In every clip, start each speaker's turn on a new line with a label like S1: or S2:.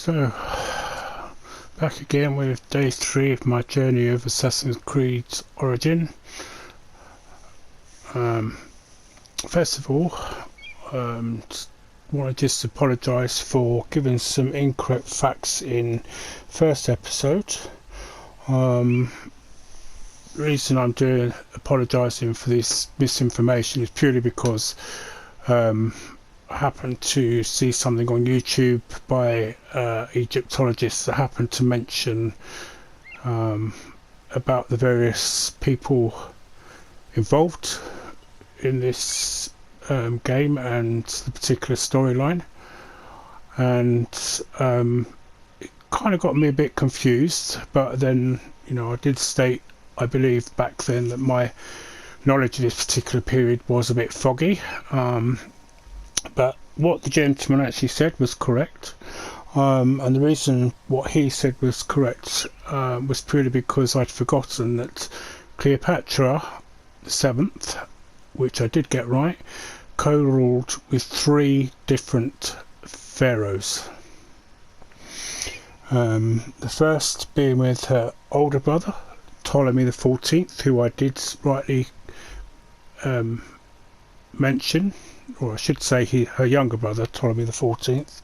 S1: So, back again with day 3 of my journey of Assassin's Creed Origin. First of all, want to just apologise for giving some incorrect facts in first episode. The reason I'm apologising for this misinformation is purely because I happened to see something on YouTube by Egyptologists that happened to mention about the various people involved in this game and the particular storyline, and it kind of got me a bit confused. But then, you know, I did state, I believe back then, that my knowledge of this particular period was a bit foggy. But what the gentleman actually said was correct, and the reason what he said was correct was purely because I'd forgotten that Cleopatra the 7th, which I did get right, co-ruled with 3 different pharaohs. The first being with her older brother, Ptolemy the 14th, who I did rightly mention, or I should say her younger brother, Ptolemy the 14th.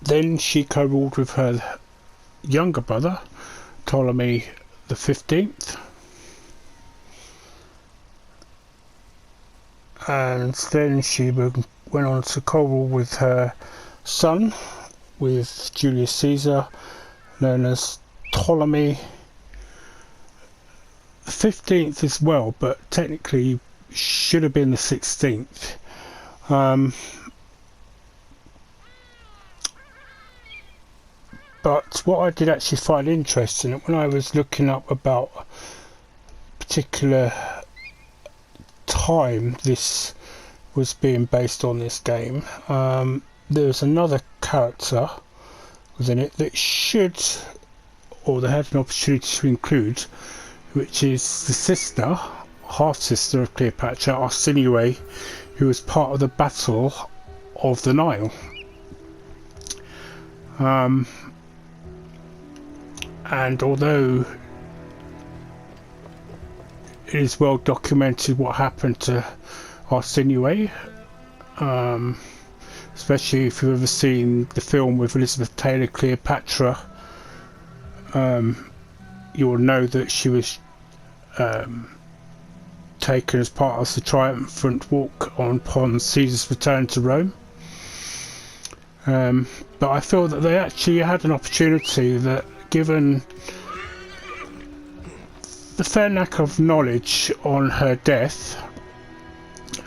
S1: Then she co-ruled with her younger brother, Ptolemy the 15th. And then she went on to co-rule with her son, with Julius Caesar, known as Ptolemy the 15th as well, but technically should have been the 16th. But what I did actually find interesting, when I was looking up about particular time this was being based on this game, there's another character within it that should, or they had an opportunity to include, which is the sister, half-sister of Cleopatra, Arsinoe, who was part of the Battle of the Nile. And although it is well documented what happened to Arsinoe, especially if you've ever seen the film with Elizabeth Taylor, Cleopatra, you will know that she was taken as part of the triumphant walk upon Caesar's return to Rome. But I feel that they actually had an opportunity that, given the fair lack of knowledge on her death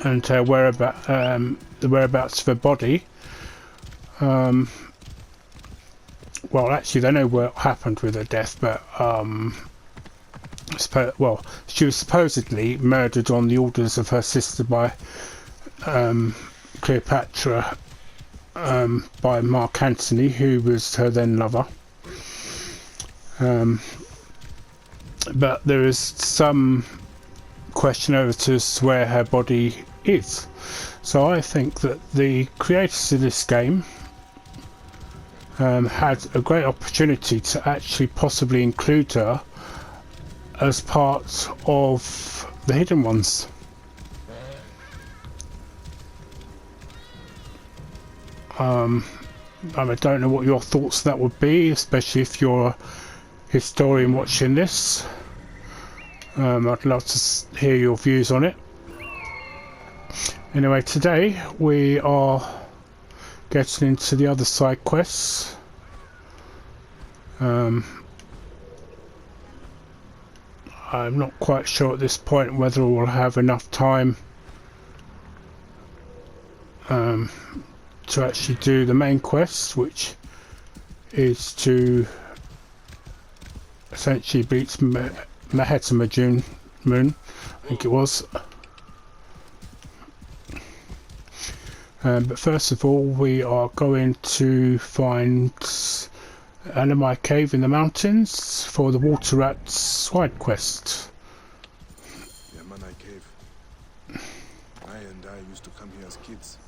S1: and her the whereabouts of her body, well, actually they know what happened with her death, but she was supposedly murdered on the orders of her sister by Cleopatra, by Mark Antony, who was her then lover. But there is some question over to where her body is. So I think that the creators of this game had a great opportunity to actually possibly include her as part of the Hidden Ones. I don't know what your thoughts that would be, especially if you're a historian watching this. I'd love to hear your views on it. Anyway, today we are getting into the other side quests. I'm not quite sure at this point whether we'll have enough time to actually do the main quest, which is to essentially beat Hidden Amun, I think it was. But first of all, we are going to find Anamai Cave in the mountains for the Water Rat side quest.
S2: Yamanai Cave. I and I used to come here as kids.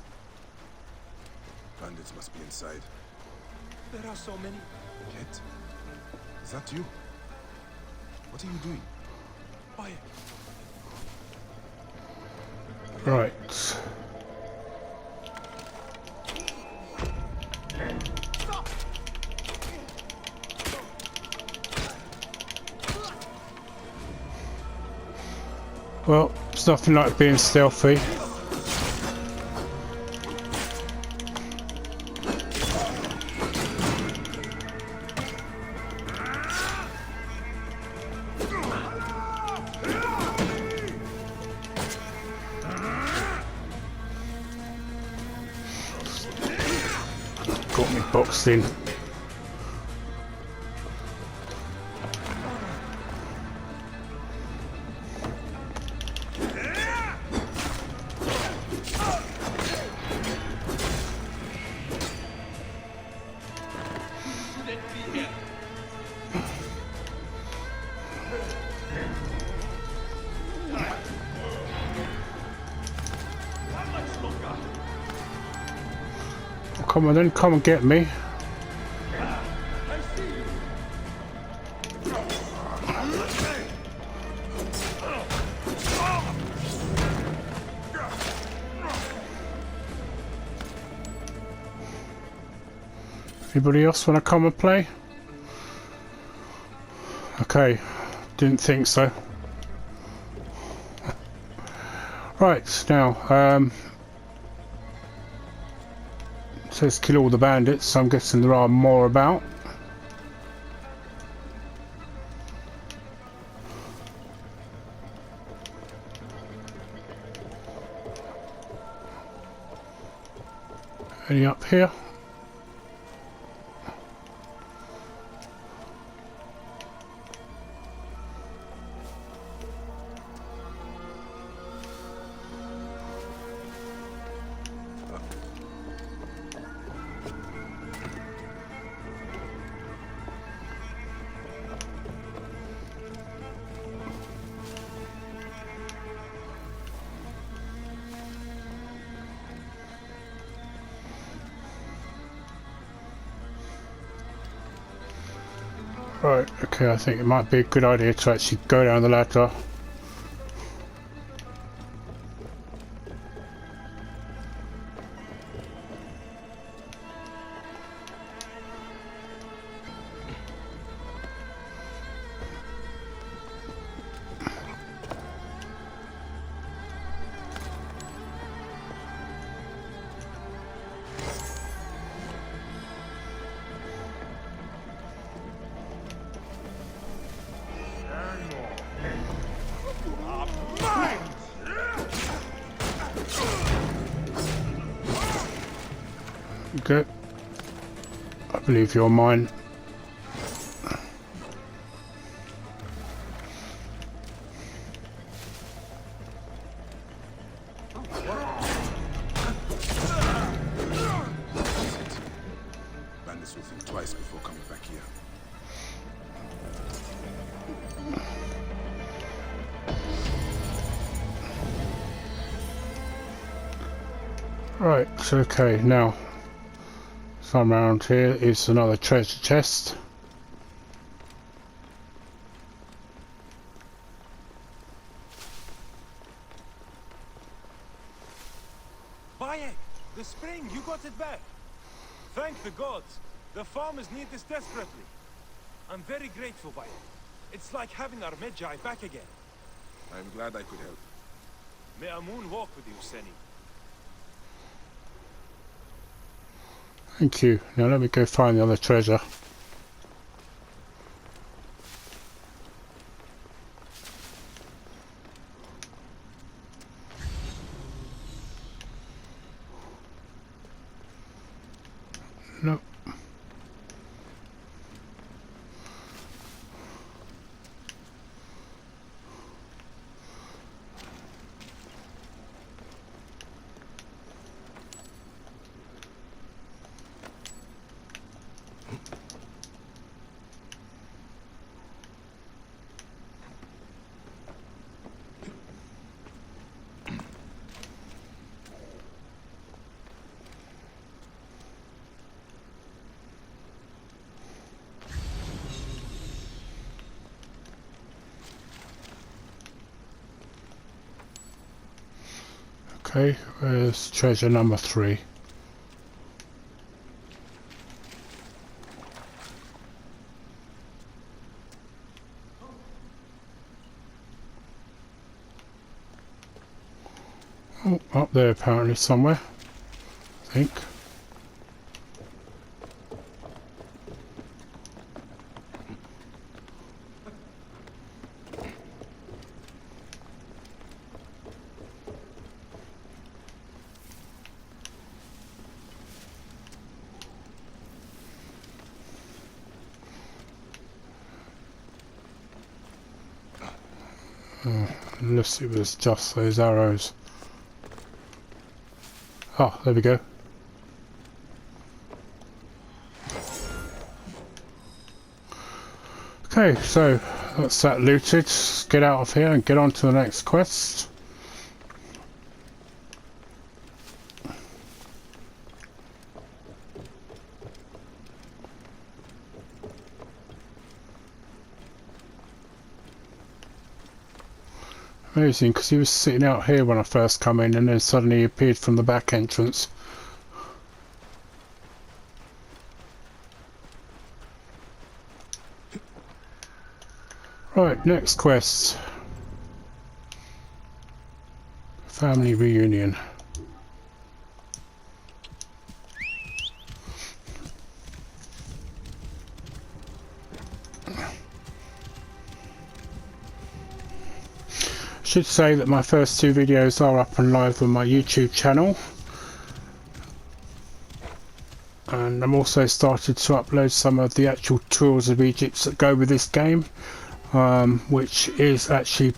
S2: Bandits must be inside.
S3: There are so many.
S2: Kit? Is that you? What are you doing?
S3: Quiet.
S1: Right.
S3: Stop!
S1: Well, it's nothing like being stealthy. Got me boxed in. Come on then, come and get me. Anybody else want to come and play? Okay, didn't think so. Right, now, it says kill all the bandits, so I'm guessing there are more about. Any up here? Right, okay, I think it might be a good idea to actually go down the ladder. Okay. I believe you're mine.
S2: Bandits will think twice before coming back here.
S1: Right, okay, now some around here is another treasure chest.
S3: Bayek! The spring! You got it back! Thank the gods! The farmers need this desperately. I'm very grateful, Bayek. It's like having our Medjay back again.
S2: I'm glad I could help.
S3: May Amun walk with you, Seni.
S1: Thank you. Now let me go find the other treasure. Nope. Okay, where's treasure number 3? Oh, up there apparently somewhere, I think. Unless it was just those arrows. Oh, there we go. Okay, so that's that looted. Let's get out of here and get on to the next quest. Amazing, because he was sitting out here when I first come in and then suddenly he appeared from the back entrance. Right, next quest. Family reunion. Should say that my first 2 videos are up and live on my YouTube channel, and I'm also started to upload some of the actual tours of Egypt that go with this game, which is actually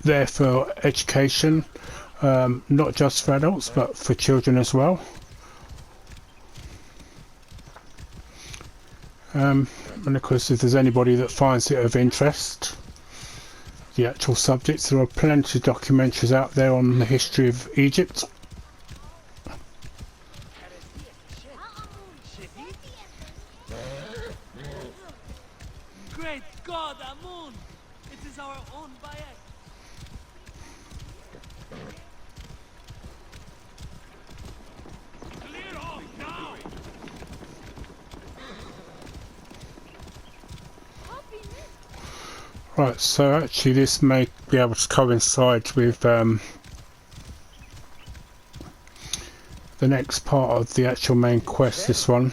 S1: there for education, not just for adults but for children as well. And of course, if there's anybody that finds it of interest, the actual subjects, there are plenty of documentaries out there on the history of Egypt.
S4: Great God, Amun! It is our own Bayek.
S3: Clear off now!
S1: Right, so actually this may be able to coincide with the next part of the actual main quest, this one.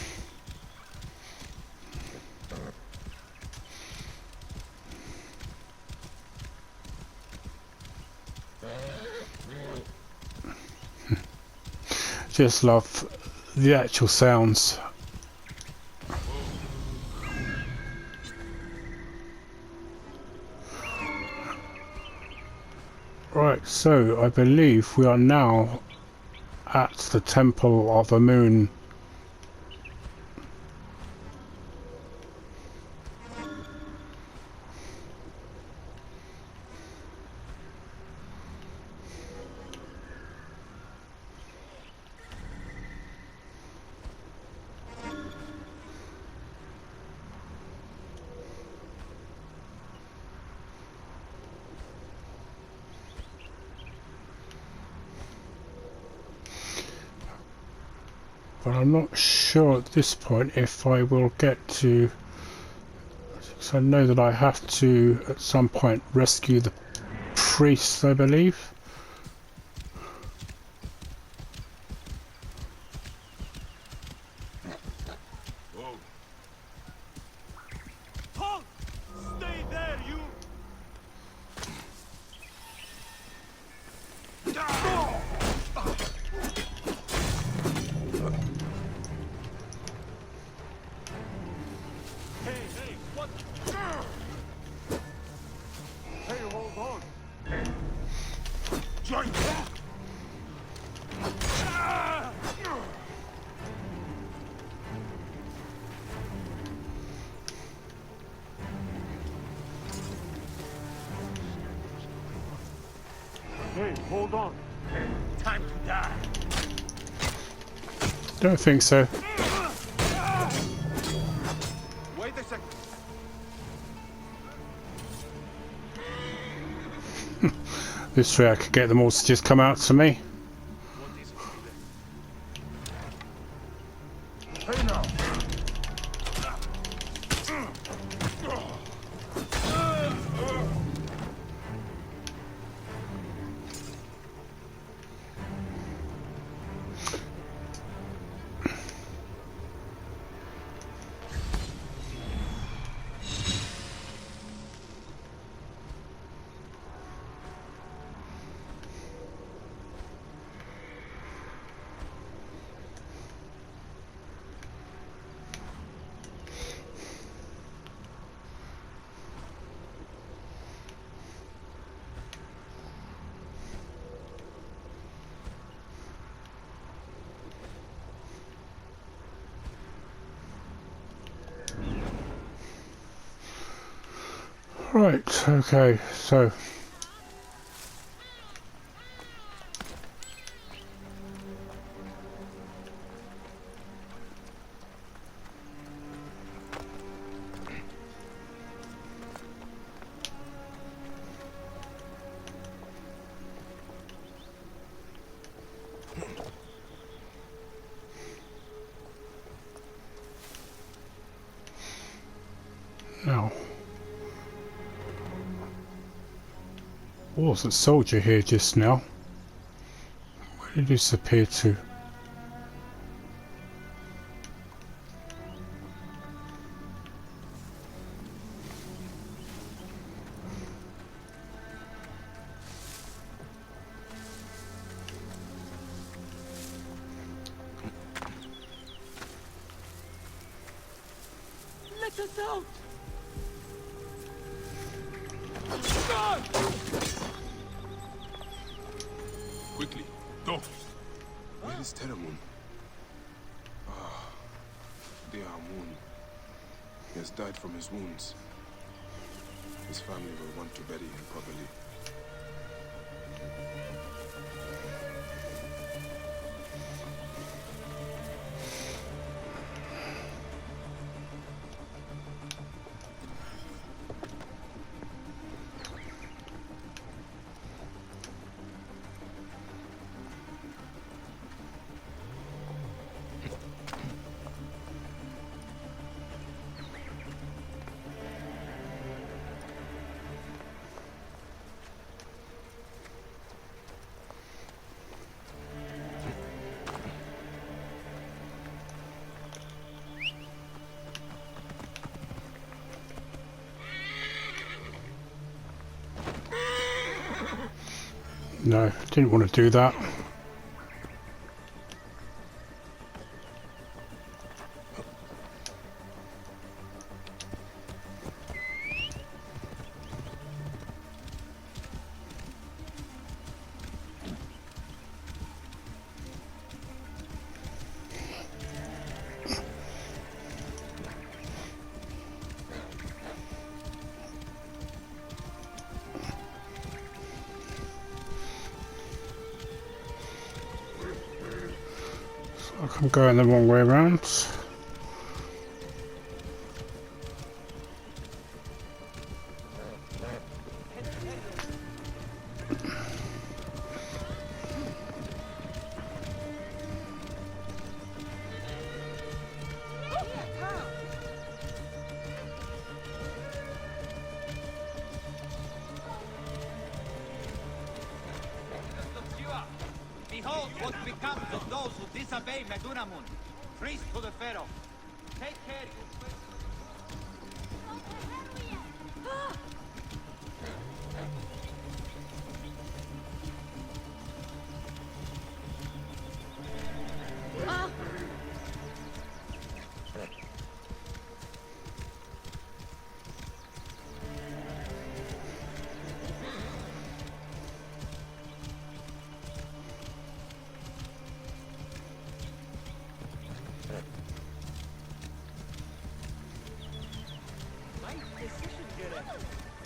S1: Just love the actual sounds. Right, so I believe we are now at the Temple of Amun. But I'm not sure at this point if I will get to, because I know that I have to at some point rescue the priest, I believe.
S3: Halt! Stay there, you! Hey, what? Hey, hold on! Join back! Hey, hold on! Time to die!
S1: Don't think so.
S3: Wait a second!
S1: This way I could get them all to just come out to me.
S3: What is it, leader?
S2: Hey now!
S1: Right, okay, so now was a soldier here just now. Where did he disappear to?
S4: Let us out!
S2: Quickly, go! Where is Teramun? Ah, dear Amun. He has died from his wounds. His family will want to bury him properly.
S1: No, didn't want to do that. I'm going the wrong way around.
S5: Siwa, behold what becomes of those who disobey Hidden Amun, priest to the Pharaoh. Take care, you...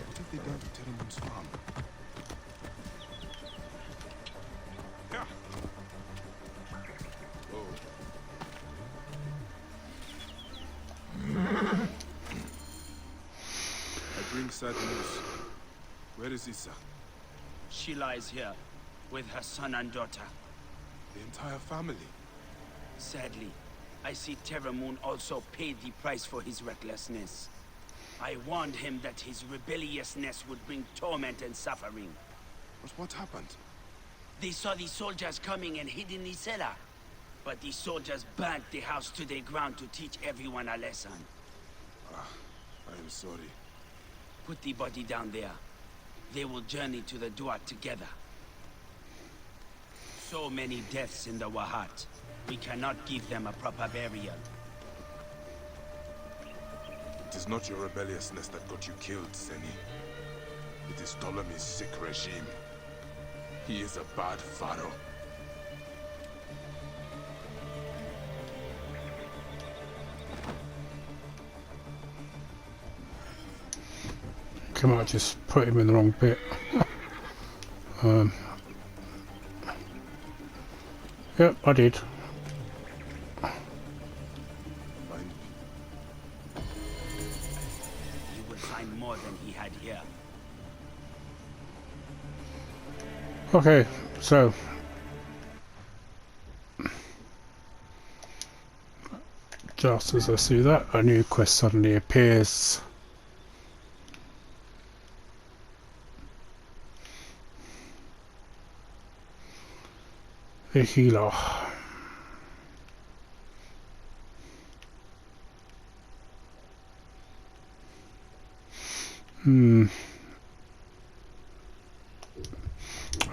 S2: What have they done to Teramun's farm? Oh. I bring sad news. Where is Issa?
S6: She lies here with her son and daughter.
S2: The entire family.
S6: Sadly, I see Terramoon also paid the price for his recklessness. I warned him that his rebelliousness would bring torment and suffering.
S2: But what happened?
S6: They saw the soldiers coming and hid in the cellar. But the soldiers burnt the house to the ground to teach everyone a lesson.
S2: I am sorry.
S6: Put the body down there. They will journey to the Duat together. So many deaths in the Wahat. We cannot give them a proper burial.
S2: It is not your rebelliousness that got you killed, Seni. It is Ptolemy's sick regime. He is a bad pharaoh.
S1: Come on, just put him in the wrong bit. Yep, I did.
S2: Mind
S6: He will find more than he had here.
S1: Okay, so just as I see that, a new quest suddenly appears. The healer.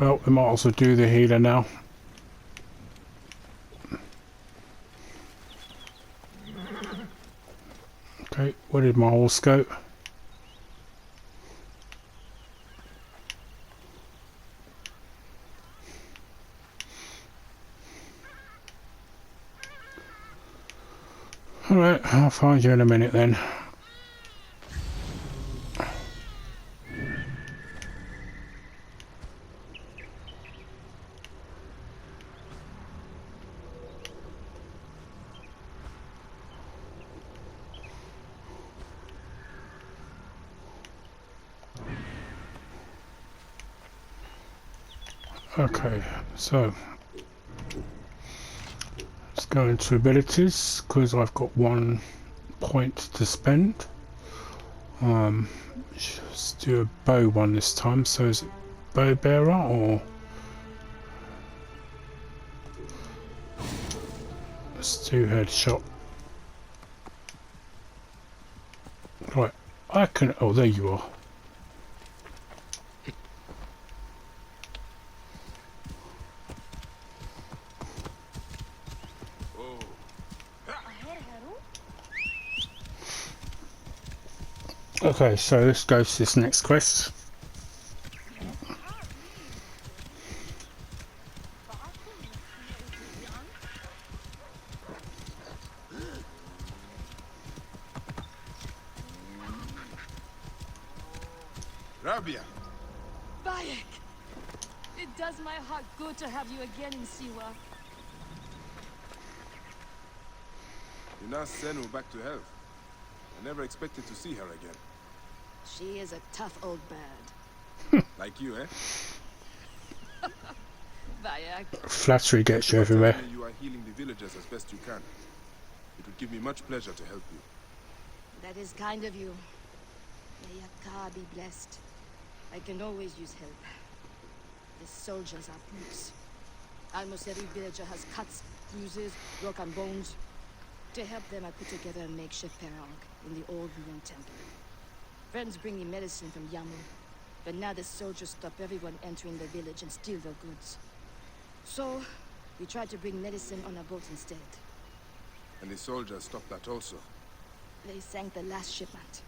S1: Well, we might also do the healer now. Okay, where did my horse go? Alright, I'll find you in a minute then. Okay, so let's go into abilities because I've got 1 point to spend. Let's do a bow one this time. So is it bow bearer or let's do headshot. Right, I can. Oh, there you are. Okay, so let's go to this next quest.
S2: Rabia!
S7: Bayek! It does my heart good to have you again in Siwa.
S2: You nursed Senu back to health. I never expected to see her again.
S7: She is a tough old bird.
S2: Like you, eh?
S7: Bayek.
S1: Flattery gets you
S2: Tell
S1: everywhere.
S2: me you are healing the villagers as best you can. It would give me much pleasure to help you.
S7: That is kind of you. May Yakar be blessed. I can always use help. The soldiers are brutes. Almost every villager has cuts, bruises, broken bones. To help them, I put together a makeshift perang in the old ruined temple. Friends bring me medicine from Yamu, but now the soldiers stop everyone entering the village and steal their goods. So, we tried to bring medicine on a boat instead.
S2: And the soldiers stopped that also.
S7: They sank the last shipment.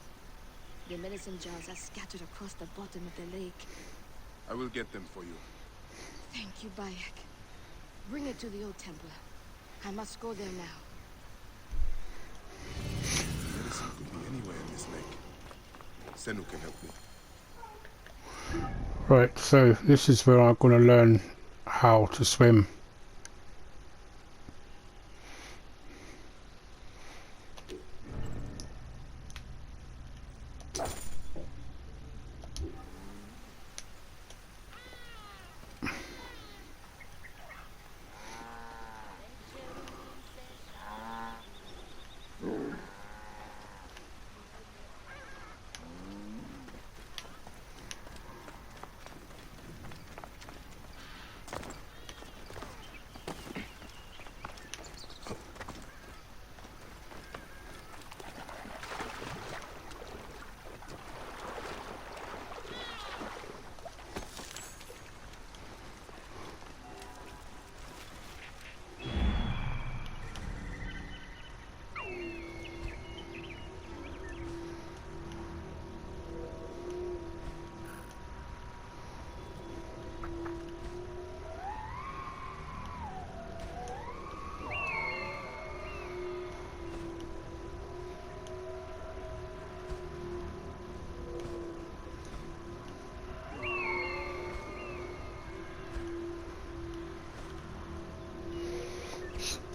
S7: The medicine jars are scattered across the bottom of the lake.
S2: I will get them for you.
S7: Thank you, Bayek. Bring it to the old temple. I must go there now.
S2: Medicine could be anywhere in this lake. Senu can help me.
S1: Right, so this is where I'm going to learn how to swim.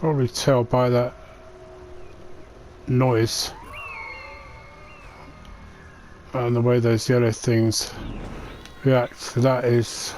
S1: Probably tell by that noise and the way those yellow things react. That is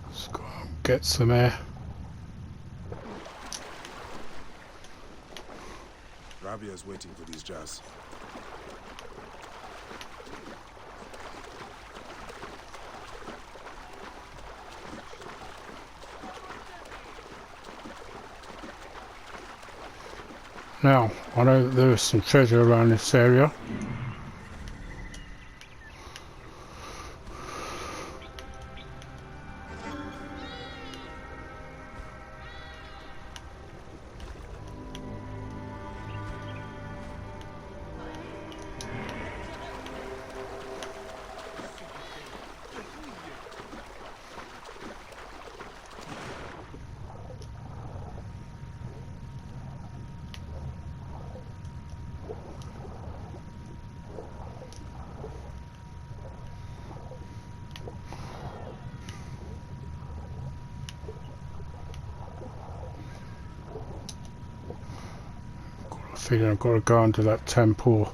S1: let's go and get some air.
S2: Rabia's waiting for these jars.
S1: Now, I know that there is some treasure around this area. I figure I've got to go under that temple.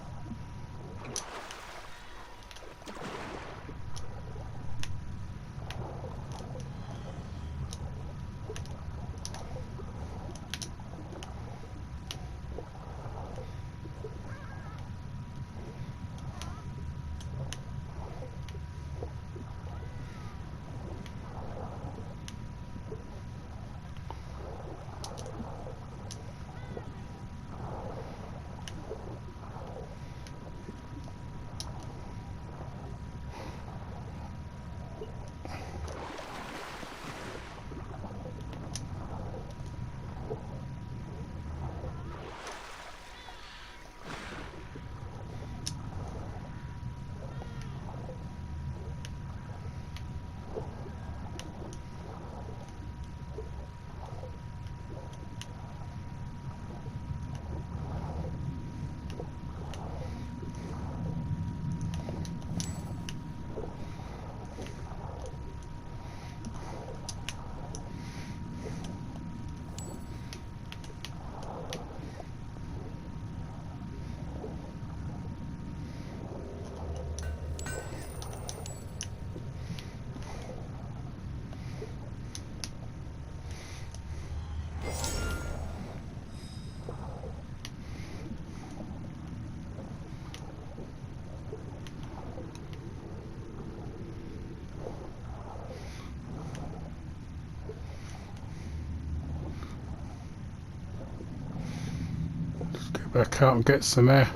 S1: Back out and get some air.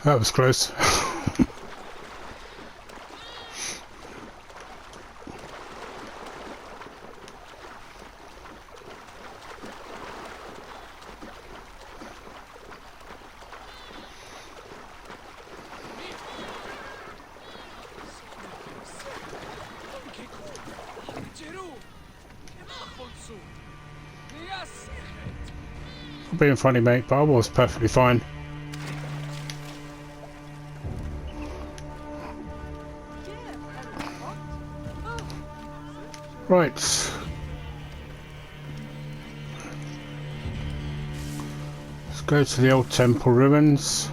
S1: That was close. I'm being funny, mate, but I was perfectly fine. Right. Let's go to the old temple ruins.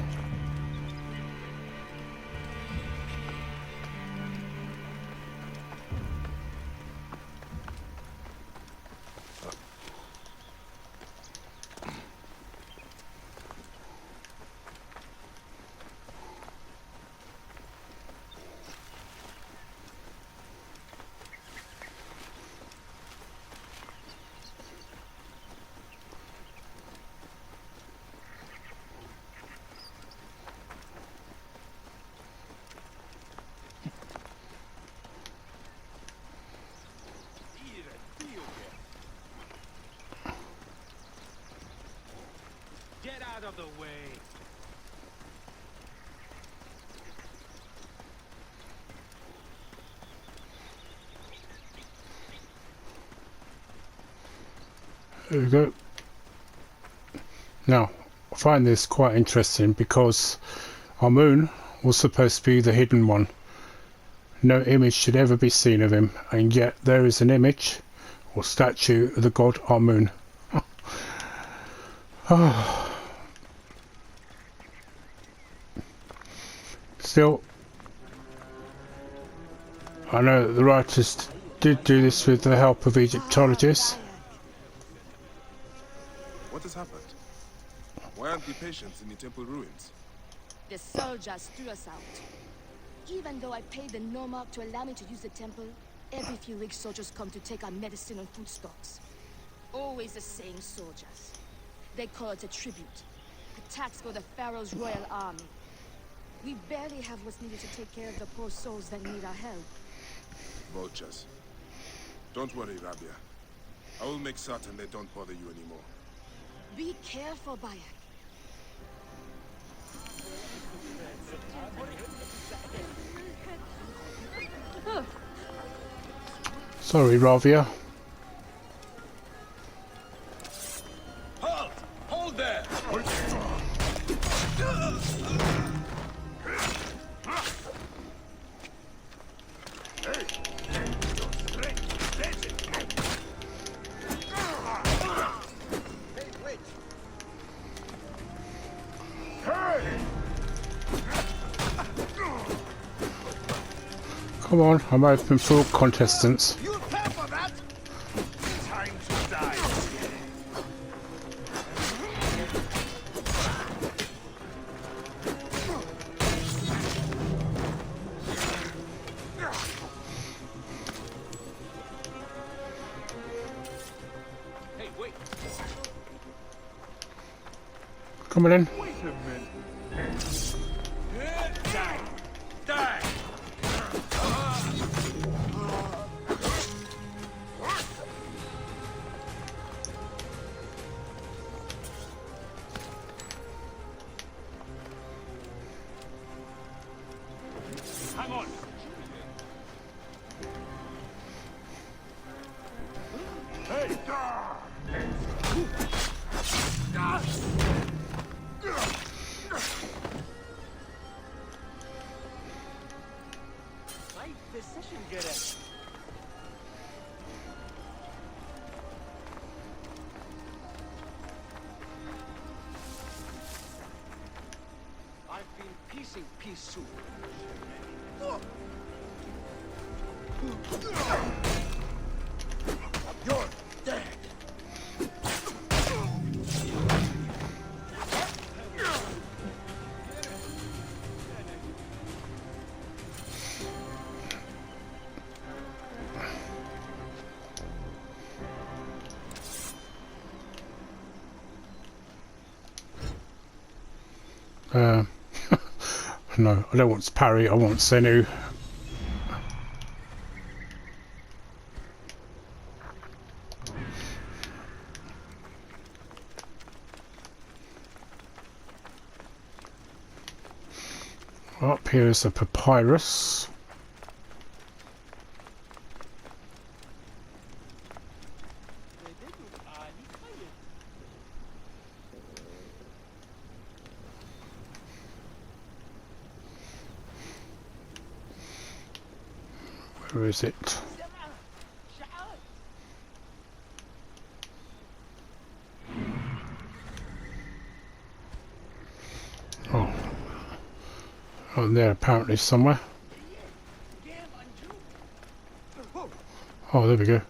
S3: Get out of the way.
S1: There we go. Now, I find this quite interesting because Amun was supposed to be the hidden one. No image should ever be seen of him, and yet there is an image or statue of the god Amun. Still, I know that the writers did do this with the help of Egyptologists.
S2: What has happened? Why aren't the patients in the temple ruins?
S7: The soldiers threw us out. Even though I paid the Nomarch to allow me to use the temple, every few weeks soldiers come to take our medicine and food stocks. Always the same soldiers. They call it a tribute. A tax for the Pharaoh's royal army. We barely have what's needed to take care of the poor souls that need our help.
S2: Vultures. Don't worry, Rabia. I will make certain they don't bother you anymore.
S7: Be careful, Bayek.
S1: Sorry, Ravia.
S3: Halt! Hold there!
S1: Come on, I'm open for all contestants.
S3: You pay for that? Time to die. Hey, wait.
S1: Come on in.
S3: Wait a minute. Die. Die. Hang on. Hey!
S4: Right decision, Gareth.
S3: I've been piecing peace soup. You're dead.
S1: no, I don't want to parry, I want Senu. Up here is a papyrus. Where is it? Oh. Oh, there apparently somewhere. Oh, there we go.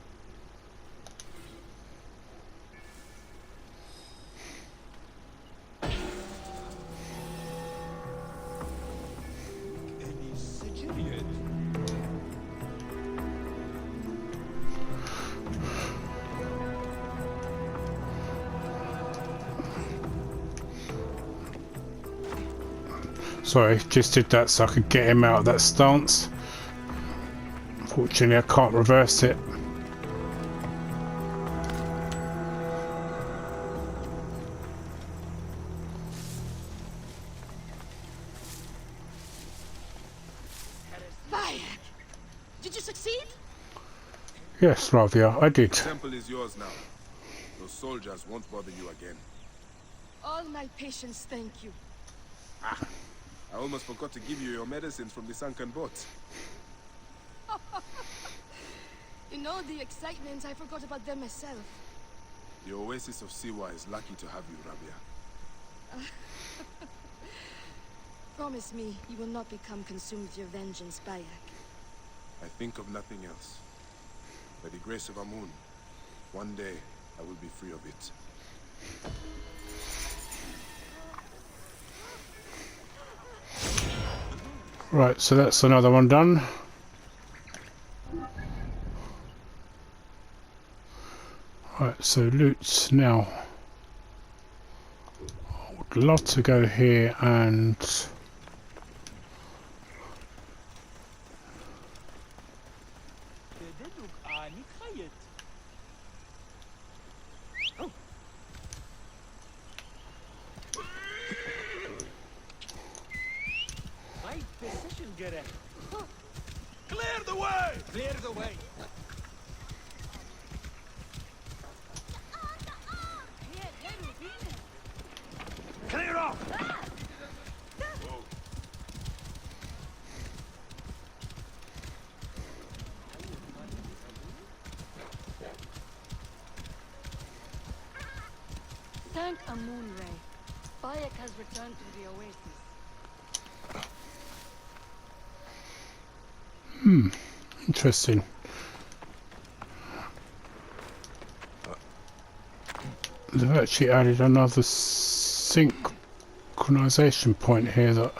S1: Sorry, just did that so I could get him out of that stance. Unfortunately, I can't reverse it.
S7: Bayek! Did you succeed?
S1: Yes, Ravia, I did.
S2: The temple is yours now. Those soldiers won't bother you again.
S7: All my patience, thank you.
S2: I almost forgot to give you your medicines from the sunken boat.
S7: You know, the excitement, I forgot about them myself.
S2: The oasis of Siwa is lucky to have you, Rabia.
S7: Promise me you will not become consumed with your vengeance, Bayek.
S2: I think of nothing else. By the grace of Amun, one day I will be free of it.
S1: Right, so that's another one done. Right, so loot now. I would love to go here and
S3: Clear the way! Clear the way! Clear off!
S7: Thank Amun Ray. Bayek has returned to the oasis.
S1: interesting. They've actually added another synchronization point here that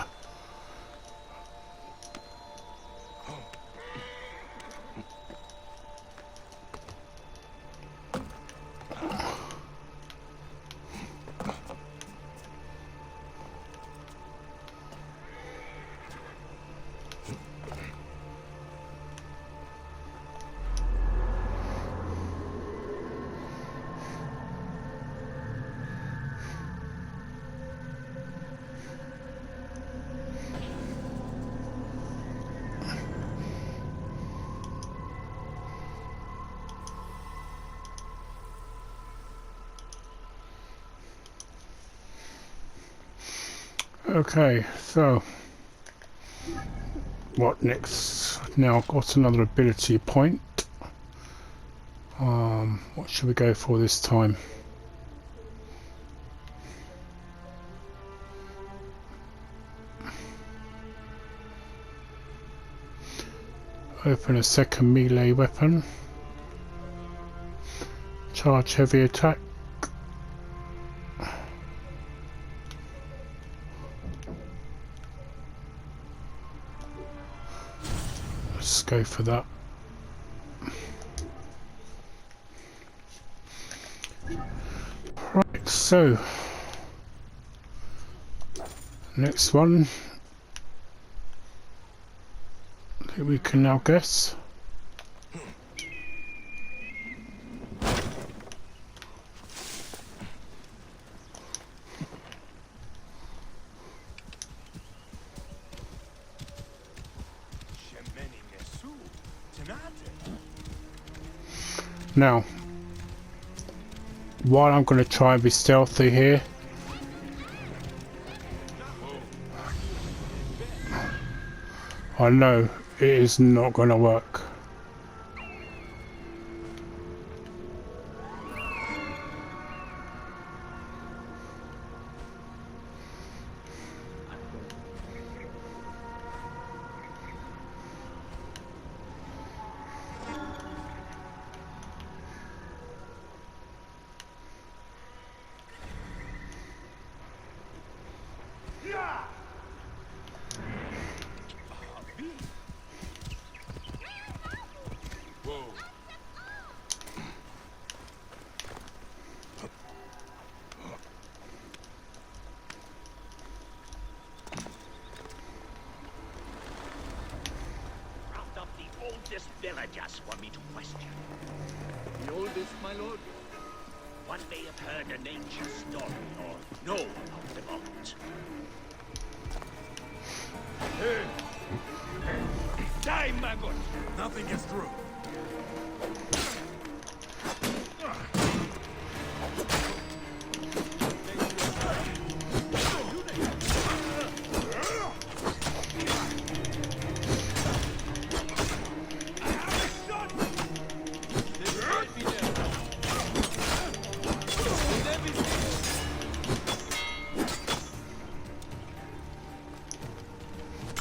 S1: okay, so what next? Now I've got another ability point. What should we go for this time? Open a second melee weapon. Charge heavy attack. Let's go for that. Right, so next one We can now guess. Now, while I'm going to try and be stealthy here, I know it is not going to work.
S8: Round up the oldest villagers for me to question. The oldest, my lord? One may have heard an ancient story or know about the vault.
S3: Die, maggot! Nothing gets through.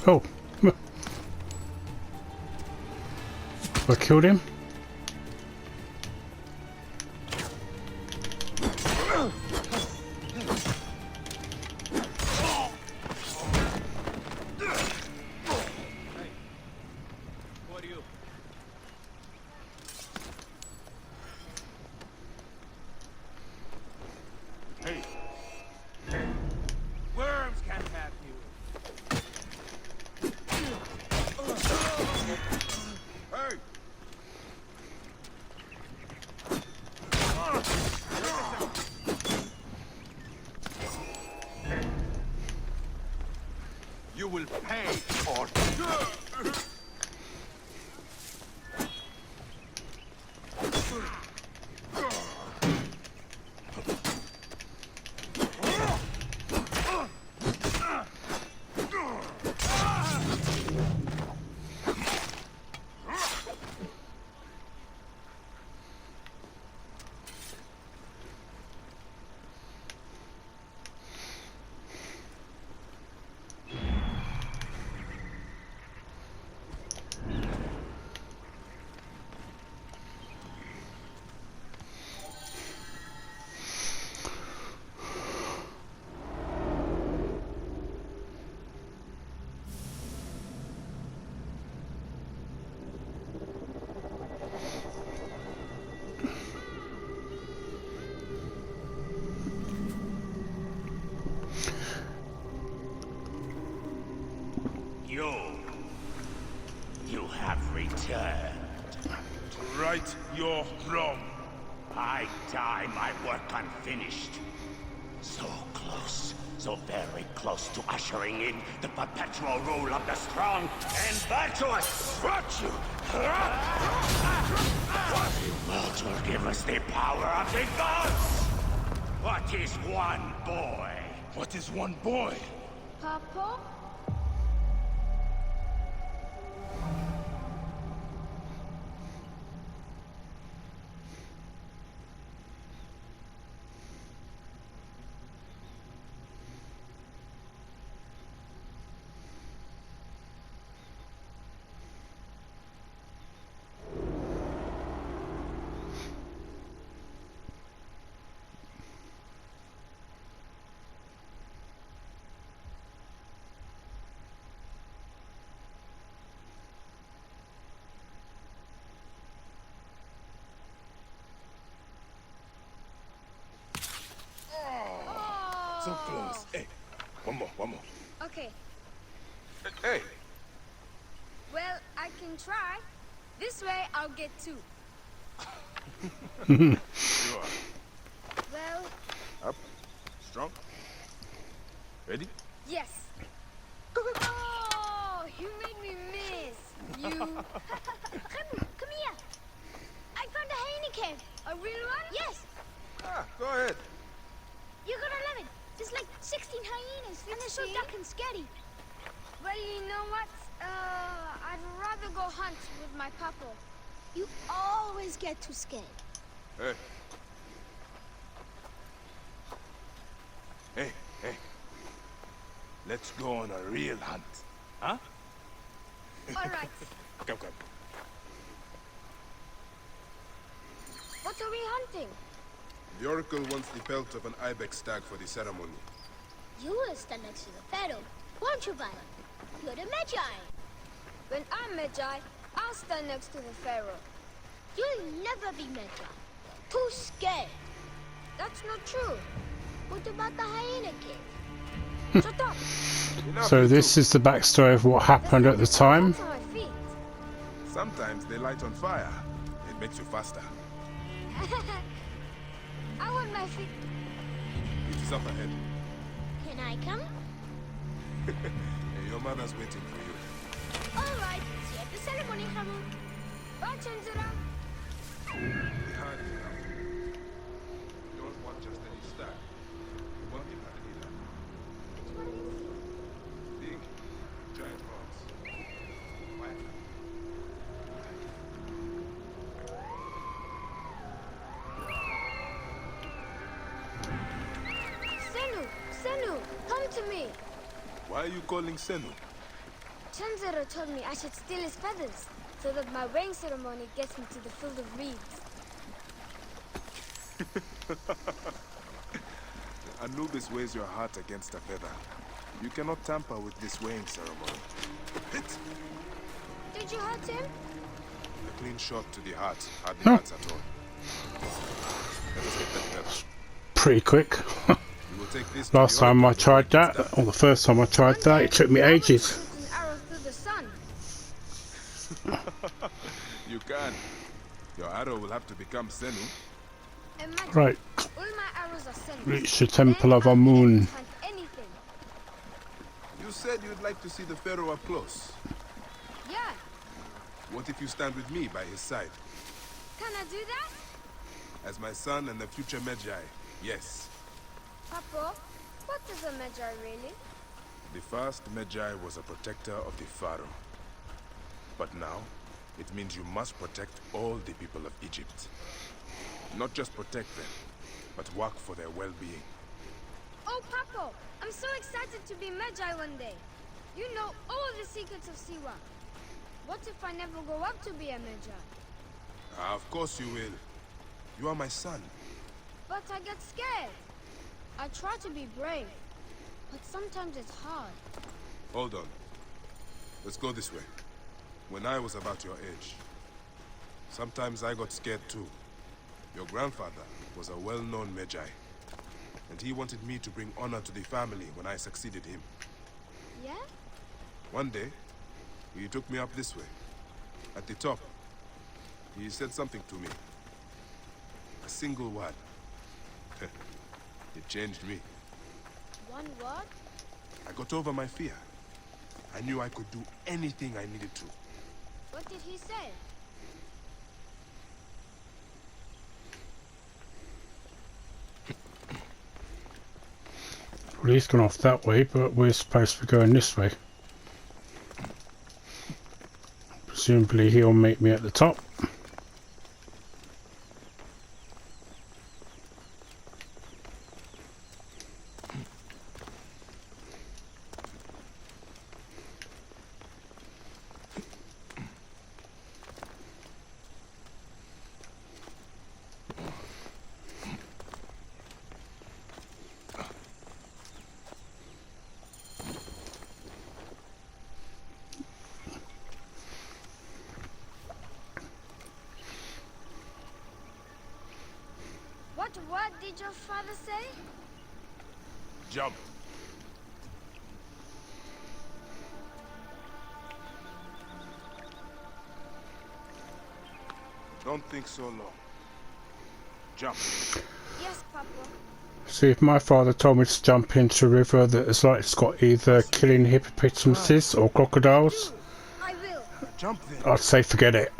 S1: Oh, I killed him.
S5: Who are you?
S3: Hey! Worms can't have you. Hey!
S5: You will pay for
S8: You have returned.
S3: To right your wrong.
S8: I die my work unfinished. So close, so very close to ushering in the perpetual rule of the strong and virtuous.
S3: Virtue!
S8: What will give us the power of the gods? What is one boy?
S3: What is one boy?
S7: Papa?
S2: So close. Hey, one more.
S9: Okay.
S2: Hey,
S9: Well, I
S7: can try. This way, I'll get 2.
S2: Sure.
S7: Well,
S2: Up. Strong. Ready?
S7: yes. Oh, you made me miss. You. Come here. I found a hyena cave. A real one? Yes.
S2: Ah, go ahead.
S7: You're gonna love it. There's like 16 hyenas, and they're so dark and scary. Well, you know what? I'd rather go hunt with my papa. You always get too scared.
S2: Hey. Hey, hey. Let's go on a real hunt. Huh?
S7: All right.
S2: Come.
S7: What are we hunting?
S2: The Oracle wants the pelt of an ibex stag for the ceremony.
S7: You will stand next to the pharaoh, won't you, Violet? You're the Magi. When I'm Magi, I'll stand next to the pharaoh. You'll never be Magi. Too scared. That's not true. What about the hyena cave? Shut up.
S2: Enough,
S1: So
S2: you
S1: this
S2: two.
S1: is the backstory of what happened at the time.
S7: What's on my feet?
S2: Sometimes they light on fire. It makes you faster.
S7: I want my feet.
S2: It is up ahead.
S7: Can I come?
S2: Hey, your mother's waiting for you.
S7: All right. See you at the ceremony, Hamu. Bye, Chenzura.
S2: The hard is out. You don't want just any stag. You want the hard Big, giant horns. Why?
S7: Senu, come to me.
S2: Why are you calling Senu?
S7: Chenzura told me I should steal his feathers, so that my weighing ceremony gets me to the field of reeds.
S2: Anubis weighs your heart against a feather. You cannot tamper with this weighing ceremony. Hit!
S7: Did you hurt him?
S2: A clean shot to the heart. Hardly hurts at all. Let us get that feather.
S1: Pretty quick.
S2: We will take this to
S1: Last
S2: the
S1: time I
S2: Oracle
S1: tried
S2: before it
S1: that,
S2: gets done.
S1: or the first time I tried that, it took me
S7: Why would you
S1: ages.
S7: shoot an arrow through the sun?
S2: You can. Your arrow will have to become Senu.
S7: Imagine,
S1: Right,
S7: all my arrows are Senus.
S1: reach the Temple of
S7: Then I'll be able to
S1: Amun.
S7: hunt anything.
S2: You said you'd like to see the Pharaoh up close.
S7: Yeah,
S2: What if you stand with me by his side?
S7: can I do that?
S2: As my son and the future Magi, yes.
S7: Papa, what is a Magi really?
S2: The first Magi was a protector of the Pharaoh. But now, it means you must protect all the people of Egypt. Not just protect them, but work for their well-being.
S7: Oh, Papa, I'm so excited to be Magi one day. You know all the secrets of Siwa. What if I never grow up to be a Magi?
S2: Of course you will. You are my son.
S7: But I get scared. I try to be brave, but sometimes it's hard.
S2: Hold on. Let's go this way. When I was about your age, sometimes I got scared too. Your grandfather was a well-known Magi, and he wanted me to bring honor to the family when I succeeded him.
S7: Yeah?
S2: One day, he took me up this way. At the top, he said something to me. A single word. It changed me.
S7: One word?
S2: I got over my fear. I knew I could do anything I needed to.
S7: What did he say?
S1: Well, he's gone off that way, but we're supposed to be going this way. Presumably he'll meet me at the top.
S7: What word did your father say?
S2: Jump! Don't think so long. Jump.
S7: Yes, Papa.
S1: See, if my father told me to jump into a river that is like it's got either killing hippopotamuses or crocodiles,
S7: I will.
S2: Jump then.
S1: I'd say forget it.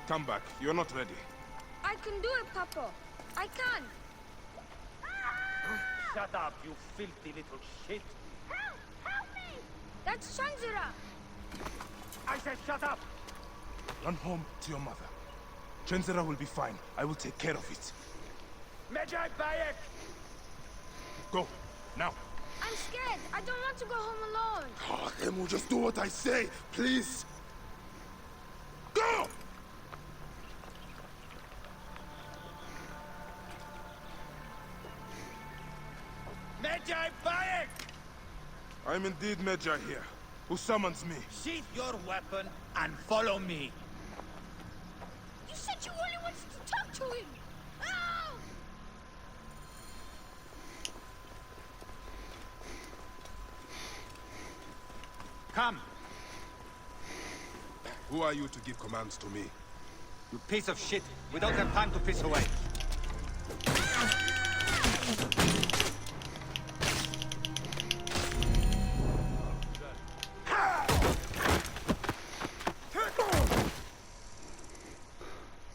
S2: Come back. You're not ready.
S7: I can do it, Papa. I can.
S5: Shut up, you filthy little shit.
S7: Help! Help me! That's Shanzira.
S5: I said shut up!
S2: Run home to your mother. Chenzera will be fine. I will take care of it.
S5: Medjay Bayek!
S2: Go. Now.
S7: I'm scared. I don't want to go home alone.
S2: Oh, Emu, just do what I say, please. Go!
S5: Medjay Bayek!
S2: I'm indeed Medjay here. Who summons me?
S5: Sheath your weapon and follow me.
S7: You said you only wanted to talk to him. Oh!
S5: Come,
S2: Who are you to give commands to me?
S5: you piece of shit. We don't have time to piss away.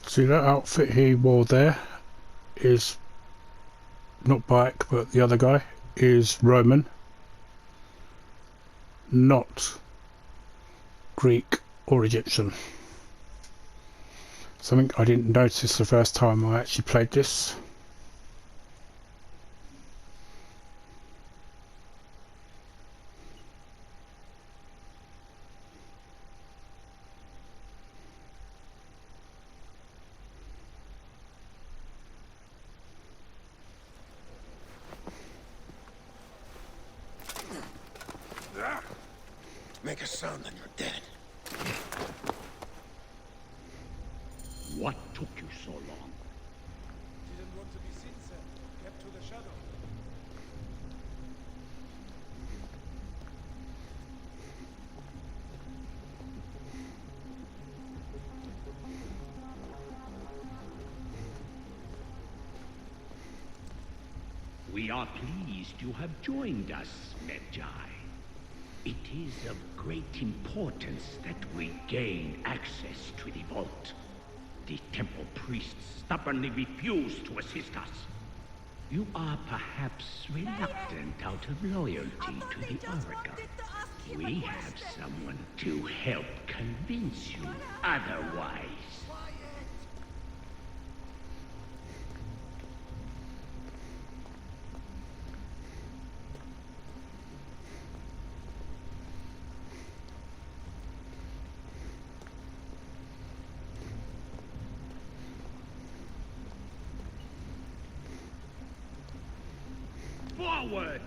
S1: See, that outfit he wore there is not Bayek, but the other guy is Roman, not Greek or Egyptian. Something I didn't notice the first time I actually played this.
S8: Make a sound and you're dead.
S9: What took you so long?
S3: Didn't want to be seen, sir. Kept to the shadow.
S9: We are pleased you have joined us, Medjay. It is of great importance that we gain access to the vault. The temple priests stubbornly refuse to assist us. You are perhaps reluctant out of loyalty to the Oracle. We have someone to help convince you otherwise. Forward!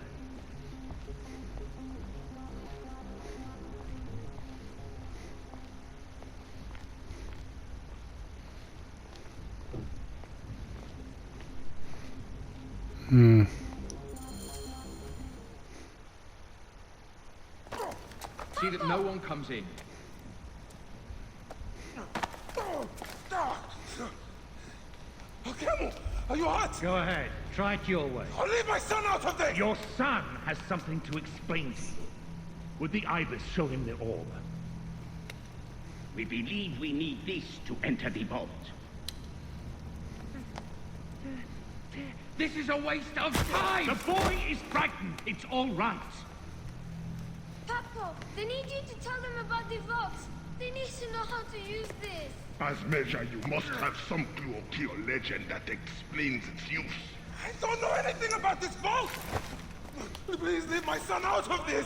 S10: See that no one comes in.
S2: Akemu, are you hurt?
S11: Go ahead. Try it your way.
S2: I'll leave my son out of this!
S9: Your son has something to explain to you. Would the Ibis show him the orb? We believe we need this to enter the vault.
S10: This is a waste of time!
S9: The boy is frightened. It's all right.
S7: Papa, they need you to tell them about the vault. They need to know how to use this.
S8: As measure, you must have some clue to your legend that explains its use.
S2: I don't know anything about this vault! Please leave my son out of this!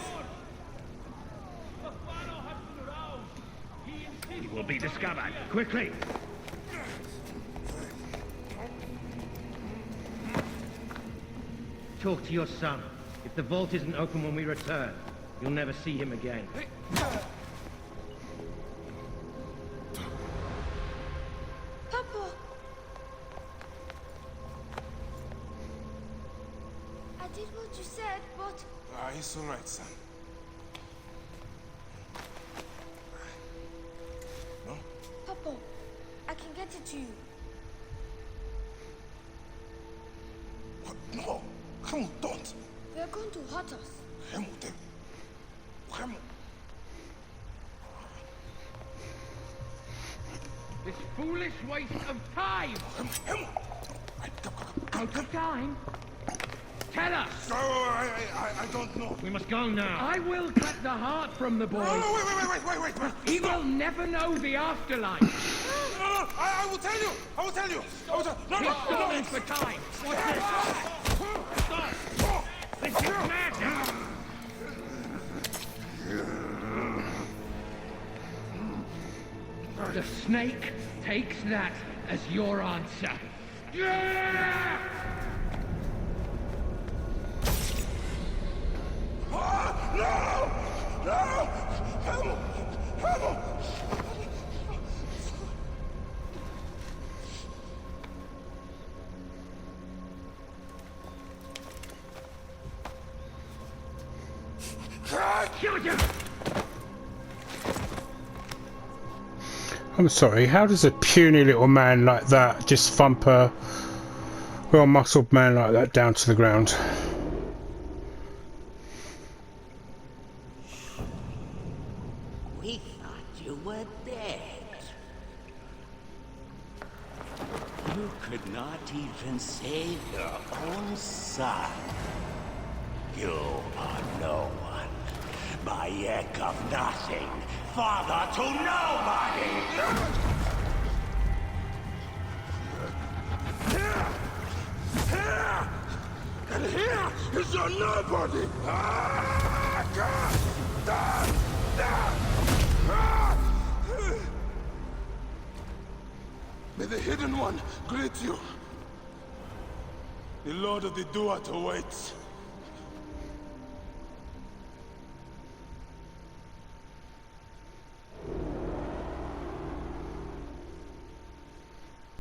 S9: He will be discovered. Quickly!
S11: Talk to your son. If the vault isn't open when we return, you'll never see him again.
S7: Papa! I did what you said, but...
S2: It's all right, son. Hemu, don't.
S7: They're going to hurt us.
S2: Hemu, Hemu.
S10: This foolish waste of time!
S2: Hemu.
S10: Out of time? Tell us!
S2: Oh, I don't know.
S11: We must go now.
S10: I will cut the heart from the boy.
S2: No, wait.
S10: He will never know the afterlife.
S2: No, I will tell you. I will tell you.
S10: He's stalling for time. What's this? Stop! This is madness! The snake takes that as your answer. Yeah!
S2: No! Hemu!
S1: I'm sorry, how does a puny little man like that just thump a well-muscled man like that down to the ground?
S8: We thought you were dead. You could not even save your own son. You are no one. Bayek of nothing. Father to nobody!
S2: And here is your nobody! May the Hidden One greet you. The Lord of the Duat awaits.